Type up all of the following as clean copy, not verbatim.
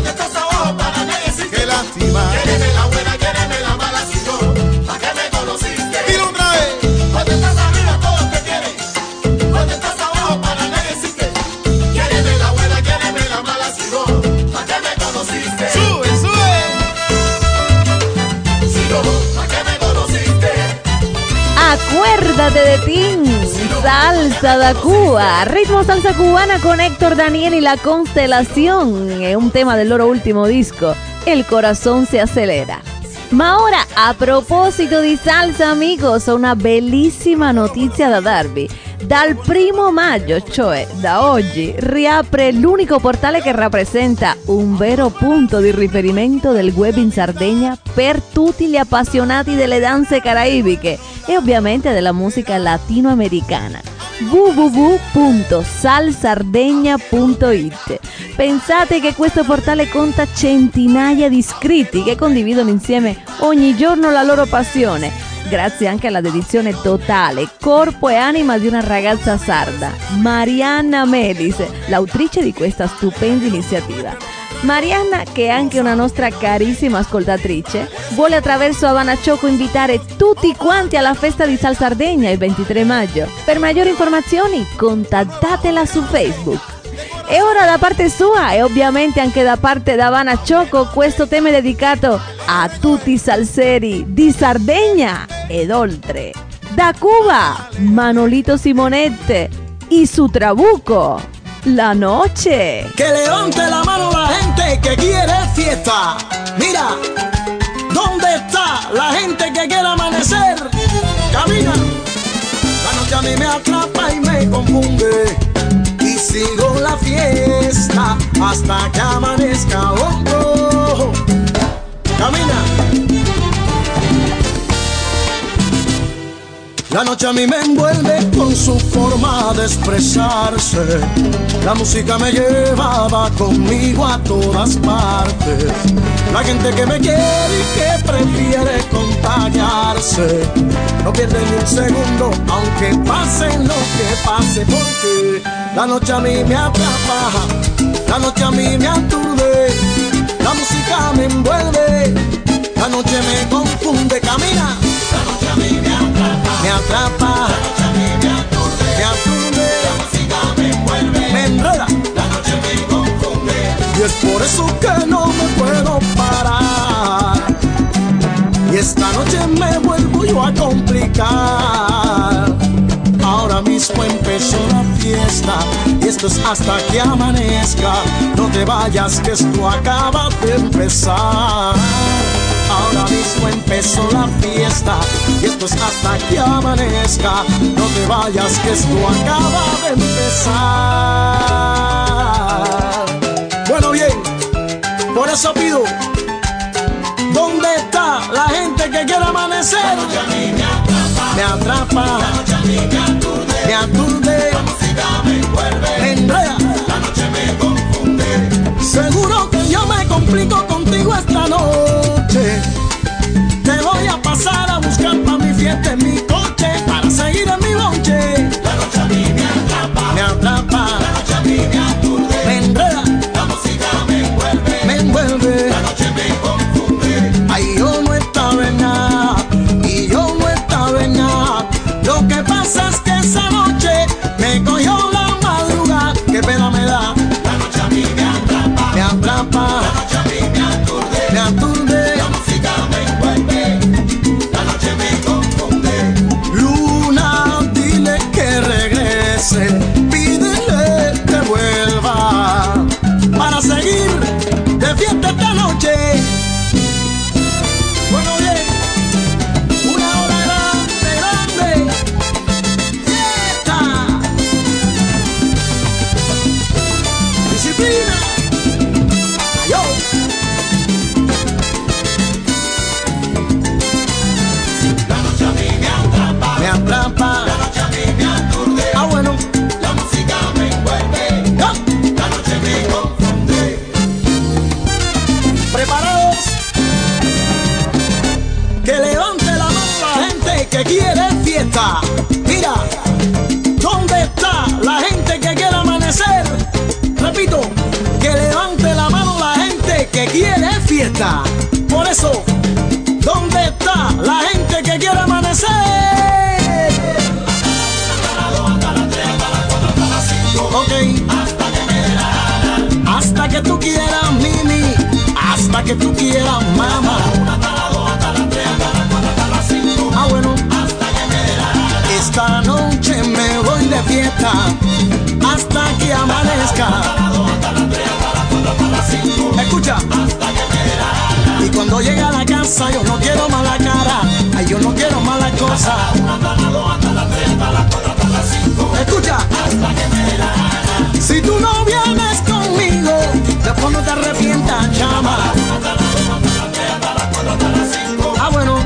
¿Dónde estás abajo para nadie existe? Qué lástima. Quiéreme la buena, quiéreme la mala, si no, ¿para qué me conociste? Dilo otra vez. ¿Dónde estás arriba? Todos te quieren. ¿Dónde estás abajo para nadie existe? Quiéreme la buena, quiéreme la mala, si no, ¿para qué me conociste? Sube, sube. Si no, ¿para qué me conociste? Acuérdate de Tin, salsa da Cuba, ritmo salsa cubana con Héctor Daniel y La Constelación, un tema del loro último disco, El corazón se acelera. Ma ora, a proposito di salsa, amigos, ho una bellissima notizia da darvi. Dal 1° maggio, cioè da oggi, riapre l'unico portale che rappresenta un vero punto di riferimento del web in Sardegna per tutti gli appassionati delle danze caraibiche e ovviamente della musica latinoamericana. www.salsardegna.it. Pensate che questo portale conta centinaia di iscritti che condividono insieme ogni giorno la loro passione, grazie anche alla dedizione totale, corpo e anima di una ragazza sarda, Marianna Melis, l'autrice di questa stupenda iniziativa. Marianna, che è anche una nostra carissima ascoltatrice, vuole attraverso Habana Choco invitare tutti quanti alla festa di Sal Sardegna il 23 maggio. Per maggiori informazioni contattatela su Facebook. E ora da parte sua e ovviamente anche da parte da Habana Choco questo tema è dedicato a tutti i salseri di Sardegna ed oltre. Da Cuba, Manolito Simonette y su trabuco, La Noche. Que levante la mano la gente que quiere fiesta. Mira, ¿dónde está la gente que quiere amanecer? Camina. La noche a mí me atrapa y me confunde. Y sigo la fiesta hasta que amanezca. Oh, oh. Camina. La noche a mí me envuelve con su forma de expresarse. La música me llevaba conmigo a todas partes. La gente que me quiere y que prefiere contagiarse no pierde ni un segundo, aunque pase lo que pase, porque la noche a mí me atrapa, la noche a mí me aturde, la música me envuelve, la noche me confunde. Camina. La noche a mí me atrapa, la noche a mí me aturde, la música me envuelve, me enreda, la noche me confunde. Y es por eso que no me puedo parar. Y esta noche me vuelvo yo a complicar. Ahora mismo empezó la fiesta y esto es hasta que amanezca. No te vayas que esto acaba de empezar. Ahora mismo empezó la fiesta y esto es hasta que amanezca. No te vayas que esto acaba de empezar. Bueno, bien, por eso pido, ¿dónde está la gente que quiere amanecer? La noche a mí me atrapa, la noche a mí me aturde, la música me envuelve, me enreda, la noche me confunde. Seguro que yo me complico contigo esta noche. Te voy a pasar a buscar pa' mi fiesta en mi coche para seguir en mi lonche. La noche a mí me atrapa, la noche a mí me aturde, me enreda, la música me envuelve, la noche me confunde. Ay, yo no estaba en nada y yo no estaba en nada. Lo que pasa es que esa noche me cogió la madrugada que quiere fiesta. Por eso, ¿dónde está la gente que quiere amanecer? Ok, hasta que tú quieras, Mimi, hasta que tú quieras, mamá. Ah, bueno, esta noche me voy de fiesta hasta que amanezca. Escucha. Y cuando llegue a la casa yo no quiero mala cara, ay, yo no quiero mala cosa. Escucha. Si tú no vienes conmigo, después no te arrepientas, chama. Ah, bueno.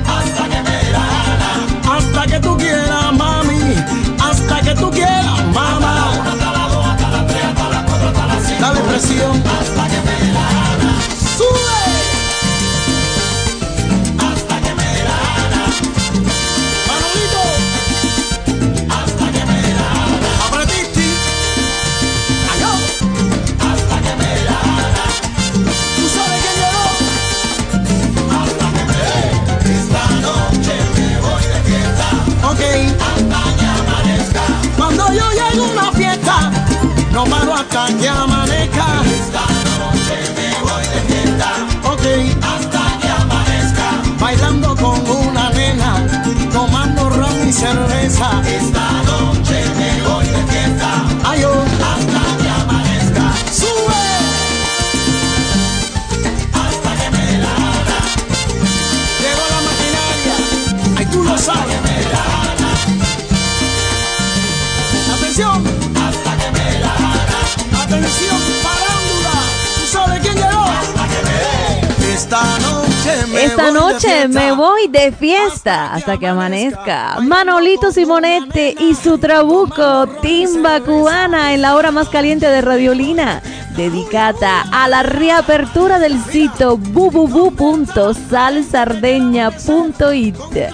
Hasta que tú quieras, mami. Hasta que tú quieras, mamá. Dale presión. Sube. Hasta que me dé la gana. Manolito. Hasta que me dé la gana. Apretisti. Allá. Hasta que me dé la gana. ¿Tú sabes quién llegó? Hasta que me dé. Esta noche me voy de fiesta. Ok. Hasta que amanezca. Cuando yo llego a una fiesta, no paro hasta que amanezca. Esta noche me voy de fiesta. Ok. Hasta que amanezca. Bailando con una nena, tomando ron y cerveza. Esta noche me voy de fiesta. Ay, oh. Hasta que amanezca. Sube. Hasta que me dé la gana. Llegó la maquinaria. Ay, tú lo sabes. Hasta que me dé la gana. Atención. Hasta que me dé la gana. Atención, parándula. ¿Tú sabes quién llegó? Hasta que me dé. Esta noche me voy de fiesta hasta que amanezca. Manolito Simonetti y su trabuco Timba Cubana en la hora más caliente de Radiolina, dedicata alla riapertura del sito www.salsardegna.it,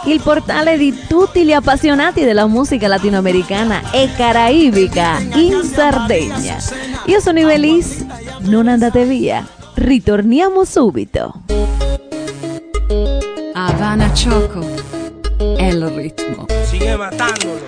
il portale di tutti gli appassionati della musica latinoamericana e caraibica in Sardegna. Io sono Ibelis, non andate via, ritorniamo subito. Havana Choco, el ritmo. Sigue matándolo.